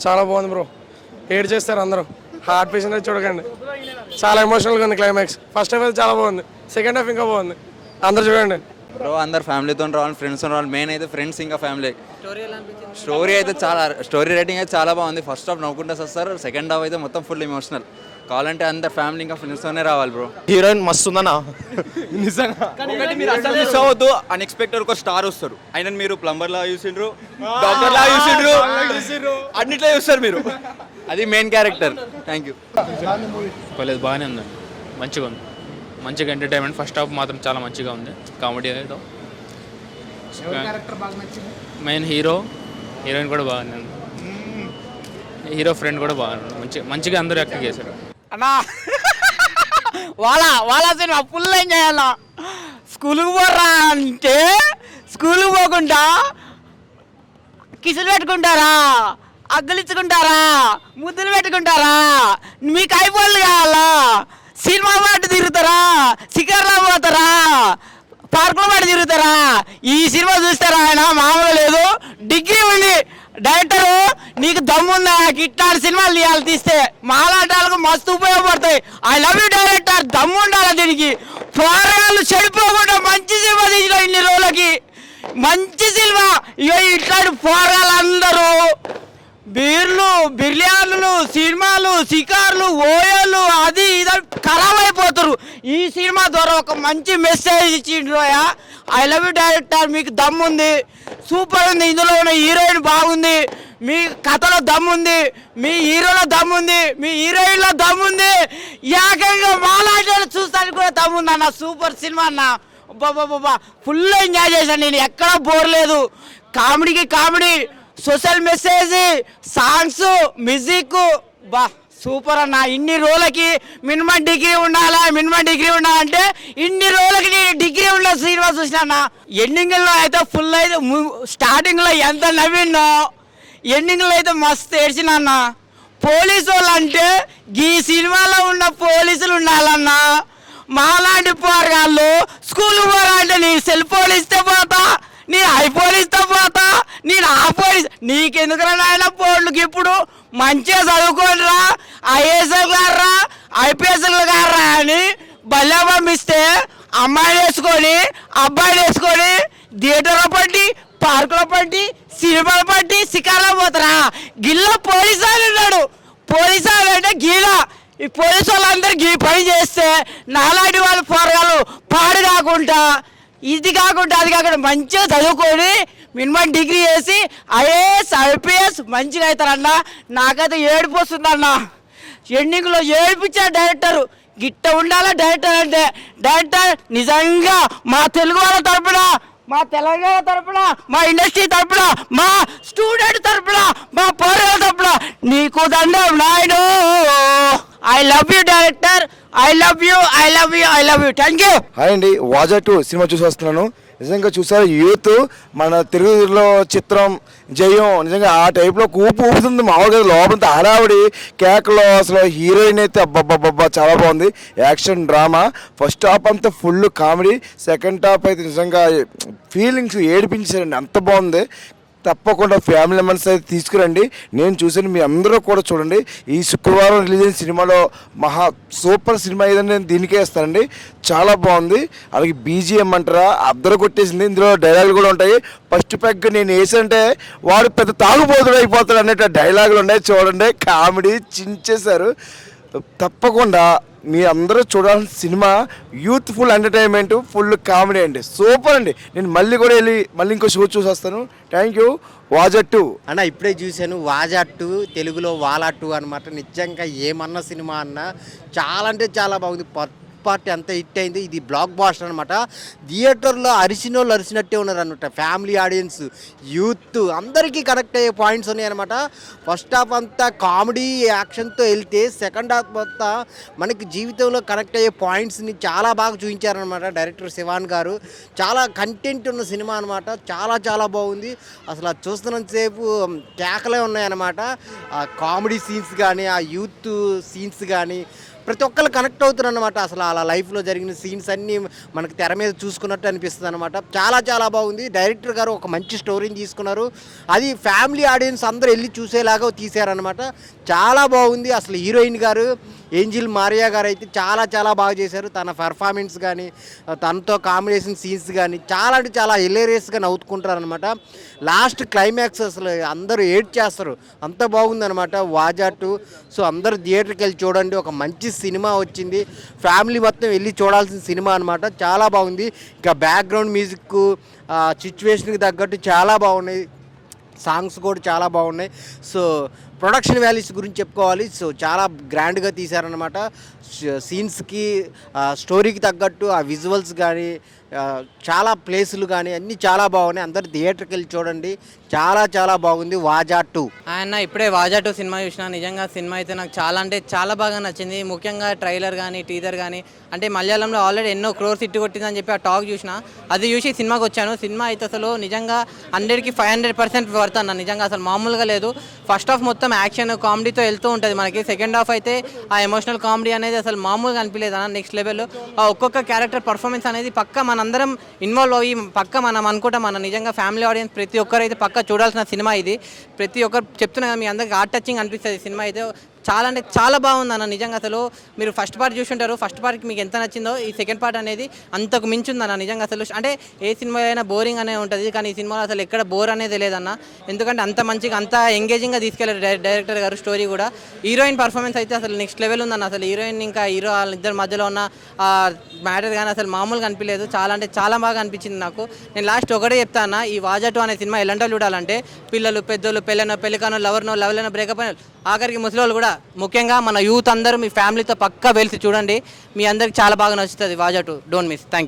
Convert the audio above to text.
చాలా బాగుంది బ్రో. ఏడ్ చేస్తారు అందరూ. హార్ట్ పేషెంట్ అయితే చూడకండి, చాలా ఎమోషనల్గా ఉంది క్లైమాక్స్. ఫస్ట్ హాఫ్ అయితే చాలా బాగుంది, సెకండ్ హాఫ్ ఇంకా బాగుంది. అందరు చూడండి బ్రో. అందరు ఫ్యామిలీతో రావాలి, ఫ్రెండ్స్తో రావాలి. మెయిన్ అయితే ఫ్రెండ్స్ ఇంకా ఫ్యామిలీ. స్టోరీ అయితే చాలా, స్టోరీ రైటింగ్ అయితే చాలా బాగుంది. ఫస్ట్ హాఫ్ నవ్వుకుంటూ వస్తారు, సెకండ్ హాఫ్ అయితే మొత్తం ఫుల్ ఎమోషనల్. కావాలంటే అందరు ఫ్యామిలీ ఇంకా ఫ్రెండ్స్తోనే రావాలి బ్రో. హీరోయిన్ మస్తు ఉందన్నా నిజంగా. మీరు అసలు మిస్ అవ్వద్దు, అన్ఎక్స్పెక్టెడ్ ఒక స్టార్ వస్తారు. ఆయన మీరు ప్లంబర్ లా చూసిండ్రు, డాక్టర్ లా చూసిండ్రు, అన్నిట్లో చూస్తారు మీరు. అది మెయిన్ క్యారెక్టర్. Thank you. పర్లేదు, బాగానే ఉందండి, మంచిగా ఉంది, మంచిగా ఎంటర్టైన్మెంట్. ఫస్ట్ హాఫ్ మాత్రం చాలా మంచిగా ఉంది, కామెడీ ఏదో. మెయిన్ హీరోయిన్ కూడా బాగానే ఉంది, హీరో ఫ్రెండ్ కూడా బాగున్నాడు. మంచిగా అందరూ యాక్టింగ్ చేశారు అన్నా. వాళ్ళ సినిమా ఫుల్ ఎంజాయ్ అన్న. స్కూల్కి పోరా అంటే స్కూల్కి పోకుండా కిసులు పెట్టుకుంటారా, అగ్గులిచ్చుకుంటారా, ముద్దులు పెట్టుకుంటారా? మీకు ఐఫోన్లు కావాలా? సినిమా పాటు తిరుగుతారా, సిగర్లో పోతారా, పార్కులో పాటు తిరుగుతారా? ఈ సినిమా చూస్తారా? ఆయన మామూలు లేదు, డిగ్రీ ఉంది. డైరెక్టరు నీకు దమ్ముందా ఇట్లాంటి సినిమాలు తీయాలి, తీస్తే మాలాటాలకు మస్తు ఉపయోగపడతాయి. I love you director. దమ్ము ఉండాలి దీనికి. పోరాళ్ళు చెడిపోకుండా మంచి సినిమా తీసిన ఇన్ని రోజులకి, మంచి సినిమా. ఇక ఇట్లాంటి పోరాళ్ళు అందరూ బీర్లు, బిర్యానీలు, సినిమాలు, షికార్లు, ఓయలు, అది ఇది ఖరాబ్ అయిపోతారు. ఈ సినిమా ద్వారా ఒక మంచి మెసేజ్ ఇచ్చిండ్రోయా. I love you director. మీకు దమ్ముంది, సూపర్ ఉంది. ఇందులో ఉన్న హీరోయిన్ బాగుంది, మీ కథలో దమ్ముంది, మీ హీరోలో దమ్ముంది, మీ హీరోయిన్లో దమ్ముంది, ఏకంగా మాలాటలు చూస్తానికి కూడా దమ్ముంది అన్న. సూపర్ సినిమా అన్న. బాబా ఫుల్ ఎంజాయ్ చేశాను నేను, ఎక్కడా బోర్ లేదు. కామెడీకి comedy, social message, songs, music, బా సూపర్ అన్న. ఇన్ని రోజులకి మినిమం డిగ్రీ ఉండాలంటే ఇన్ని రోజులకి నేను డిగ్రీ ఉన్న సినిమా చూసినా. ఎండింగ్లో అయితే ఫుల్ అయితే, స్టార్టింగ్లో ఎంత నవ్వినో ఎండింగ్లో అయితే మస్తు ఏడ్చినా అన్న. పోలీసు వాళ్ళు అంటే ఈ సినిమాలో ఉన్న పోలీసులు ఉండాలన్నా. మాలాంటి పోరగాళ్ళు స్కూల్కి పోవాలంటే నేను సెల్ ఫోన్ ఇస్తే పోతా, నేను ఐఫోన్ ఇస్తే పోతా, నేను ఆ పోలీస్. నీకెందుకురా నాయన ఫోన్లకి? ఇప్పుడు మంచిగా చదువుకోనరా, ఐఏఎస్ఎల్ గారా, ఐపీఎస్ఎల్ గారా అని బల్లె పంపిస్తే అమ్మాయిని వేసుకొని అబ్బాయిని వేసుకొని థియేటర్లో పట్టి, పార్కులో పట్టి, సినిమాలు పట్టి, శిఖార్లో పోతారా? గిల్ల పోలీసు వాళ్ళు ఉన్నాడు. పోలీసు వాళ్ళు అంటే గీలా. ఈ పోలీసు వాళ్ళందరూ గీ పని చేస్తే నాలాంటి వాళ్ళు పోరగాళ్ళు పాడు కాకుండా, ఇది కాకుండా అది కాకుండా మంచిగా చదువుకొని మినిమం డిగ్రీ చేసి ఐఏఎస్, ఐపీఎస్ మంచిగా అవుతారన్న. నాకైతే ఏడుపు వస్తుందన్న. ఎండింగ్లో ఏడిపించారు డైరెక్టర్. గిట్ట ఉండాలా డైరెక్టర్ అంటే. డైరెక్టర్ నిజంగా మా తెలుగు వాళ్ళ తరపున, మా తెలంగాణ తరపున, మా ఇండస్ట్రీ తరపున, మా స్టూడెంట్ తరపున, మా పోరాల తరపున నీకు దండం Naidu. I love you director. I love you. Thank you. Hi అండి, వాజా 2 సినిమా చూసి వస్తున్నాను. నిజంగా చూసారు, యూత్ మన తెలుగులో చిత్రం జయం నిజంగా ఆ టైప్లో ఊపుతుంది. మామూలుగా లోపల హడావుడి కేకలో అసలు హీరోయిన్ అయితే అబ్బబ్బబ్బా చాలా బాగుంది. Action drama. ఫస్ట్ హాఫ్ అంతా ఫుల్ కామెడీ, సెకండ్ హాఫ్ అయితే నిజంగా ఫీలింగ్స్ ఏడిపించారండి, అంత బాగుంది. తప్పకుండా ఫ్యామిలీ మెంబర్స్ అయితే తీసుకురండి. నేను చూసాను, మీ అందరూ కూడా చూడండి. ఈ శుక్రవారం రిలీజ్ అయిన సినిమాలో మహా సూపర్ సినిమా ఏదని నేను దీనికే వేస్తానండి. చాలా బాగుంది. అలాగే బీజిఎం అంటారా అద్దరు కొట్టేసింది. ఇందులో డైలాగులు కూడా ఉంటాయి. ఫస్ట్ పెగ్ నేను వేసంటే వాడు పెద్ద తాగుబోతుడు అయిపోతాడు అనేట డైలాగులు ఉన్నాయి. చూడండి, కామెడీ చించేశారు. తప్పకుండా మీ అందరూ చూడాల్సిన cinema. Youthful entertainment, full comedy అండి. సూపర్ అండి. నేను మళ్ళీ కూడా వెళ్ళి మళ్ళీ ఇంకో షో చూసి వస్తాను. Thank you. వాజా 2 అన్న ఇప్పుడే చూశాను. వాజా 2 తెలుగులో వాలా 2 అనమాట. నిజంగా ఏమన్నా సినిమా అన్నా చాలా అంటే చాలా బాగుంది. పార్ట్ ఎంత హిట్ అయింది, ఇది బ్లాక్ బాస్టర్ అనమాట. థియేటర్లో అరిసిన వాళ్ళు అరిసినట్టే ఉన్నారు అనమాట. ఫ్యామిలీ ఆడియన్స్, యూత్ అందరికీ కనెక్ట్ అయ్యే పాయింట్స్ ఉన్నాయన్నమాట. ఫస్ట్ హాఫ్ అంతా కామెడీ యాక్షన్తో వెళ్తే సెకండ్ హాఫ్ అంతా మనకి జీవితంలో కనెక్ట్ అయ్యే పాయింట్స్ని చాలా బాగా చూపించారనమాట డైరెక్టర్ శివాన్ గారు. చాలా కంటెంట్ ఉన్న సినిమా అనమాట. చాలా చాలా బాగుంది. అసలు అది చూస్తున్నంతసేపు కేకలే ఉన్నాయన్నమాట. ఆ కామెడీ సీన్స్ కానీ, ఆ యూత్ సీన్స్ కానీ ప్రతి ఒక్కరు కనెక్ట్ అవుతారు అనమాట. అసలు అలా లైఫ్లో జరిగిన సీన్స్ అన్నీ మనకు తెర మీద చూసుకున్నట్టు అనిపిస్తుంది అనమాట. చాలా చాలా బాగుంది. డైరెక్టర్ గారు ఒక మంచి స్టోరీని తీసుకున్నారు. అది ఫ్యామిలీ ఆడియన్స్ అందరూ వెళ్ళి చూసేలాగా తీశారనమాట. చాలా బాగుంది. అసలు హీరోయిన్ గారు ఏంజిల్ మారియా గారు అయితే చాలా చాలా బాగా చేశారు. తన పెర్ఫార్మెన్స్ కానీ, తనతో కాంబినేషన్ సీన్స్ కానీ చాలా అంటే చాలా హిలేరియస్గా నవ్వుకుంటారు అనమాట. లాస్ట్ క్లైమాక్స్ అసలు అందరూ ఏడ్ చేస్తారు, అంత బాగుందనమాట వాజా 2. సో అందరూ థియేటర్కి వెళ్ళి చూడండి. ఒక మంచి సినిమా వచ్చింది. ఫ్యామిలీ మొత్తం వెళ్ళి చూడాల్సిన సినిమా అనమాట. చాలా బాగుంది. ఇంకా బ్యాక్గ్రౌండ్ మ్యూజిక్ సిచ్యువేషన్కి తగ్గట్టు చాలా బాగున్నాయి. సాంగ్స్ కూడా చాలా బాగున్నాయి. సో ప్రొడక్షన్ వాల్యూస్ గురించి చెప్పుకోవాలి. సో చాలా గ్రాండ్గా తీశారనమాట. సీన్స్కి స్టోరీకి తగ్గట్టు ఆ విజువల్స్ కానీ, చాలా ప్లేసులు కానీ అన్నీ చాలా బాగున్నాయి. అందరు థియేటర్కి వెళ్ళి చూడండి. చాలా చాలా బాగుంది వాజా 2. ఆయన ఇప్పుడే వాజా 2 సినిమా చూసిన. నిజంగా సినిమా అయితే నాకు చాలా అంటే చాలా బాగా నచ్చింది. ముఖ్యంగా ట్రైలర్ కానీ, టీజర్ కానీ, అంటే మలయాళంలో ఆల్రెడీ ఎన్నో క్రోర్స్ ఇట్టు కొట్టిందని చెప్పి ఆ టాక్ చూసిన. అది చూసి సినిమాకి వచ్చాను. సినిమా అయితే అసలు నిజంగా 100కి 500% వర్త్ అన్న. నిజంగా అసలు మామూలుగా లేదు. ఫస్ట్ హాఫ్ మొత్తం యాక్షన్ కామెడీతో వెళ్తూ ఉంటుంది మనకి. సెకండ్ హాఫ్ అయితే ఆ ఎమోషనల్ కామెడీ అనేది అసలు మామూలుగా అనిపించలేదు అన్న. నెక్స్ట్ లెవెల్ ఆ ఒక్కొక్క క్యారెక్టర్ పర్ఫార్మెన్స్ అనేది పక్క మనందరం ఇన్వాల్వ్ అయ్యి పక్క మనం అనుకుంటాం. మన నిజంగా ఫ్యామిలీ ఆడియన్స్ ప్రతి ఒక్కరు అయితే పక్క చూడాల్సిన సినిమా ఇది. ప్రతి ఒక్కరు చెప్తున్నా మీ అందరికి హార్ట్ టచింగ్ అనిపిస్తుంది సినిమా అయితే. చాలా అంటే చాలా బాగుంది అన్న. నిజంగా అసలు మీరు ఫస్ట్ పార్ట్ చూసుంటారు. ఫస్ట్ పార్ట్కి మీకు ఎంత నచ్చిందో ఈ సెకండ్ పార్ట్ అనేది అంతకు మించిందన్న. నిజంగా అసలు అంటే ఏ సినిమా అయినా బోరింగ్ అనే ఉంటుంది, కానీ ఈ సినిమాలో అసలు ఎక్కడ బోర్ అనేది లేదన్న. ఎందుకంటే అంత మంచిగా అంత ఎంగేజింగ్గా తీసుకెళ్లారు డైరెక్టర్ గారు. స్టోరీ కూడా, హీరోయిన్ పర్ఫార్మెన్స్ అయితే అసలు నెక్స్ట్ లెవెల్ ఉందన్న. అసలు హీరోయిన్ ఇంకా హీరో వాళ్ళిద్దరి మధ్యలో ఉన్న మ్యాటర్ కానీ అసలు మామూలుగా అనిపించలేదు. చాలా అంటే చాలా బాగా అనిపించింది నాకు. నేను లాస్ట్ ఒకటే చెప్తా అన్న, ఈ వాజా 2 అనే సినిమా ఎలాంటి చూడాలంటే పిల్లలు, పెద్దలు, పెళ్ళికానో, లవర్నో, లవ్లైన, బ్రేకప్ అయిన, ఆఖరికి ముసలి కూడా, ముఖ్యంగా మన యూత్ అందరూ మీ ఫ్యామిలీతో పక్కా వెళ్తే చూడండి. మీ అందరికి చాలా బాగా నచ్చుతుంది వాజా 2. Don't miss. Thank you.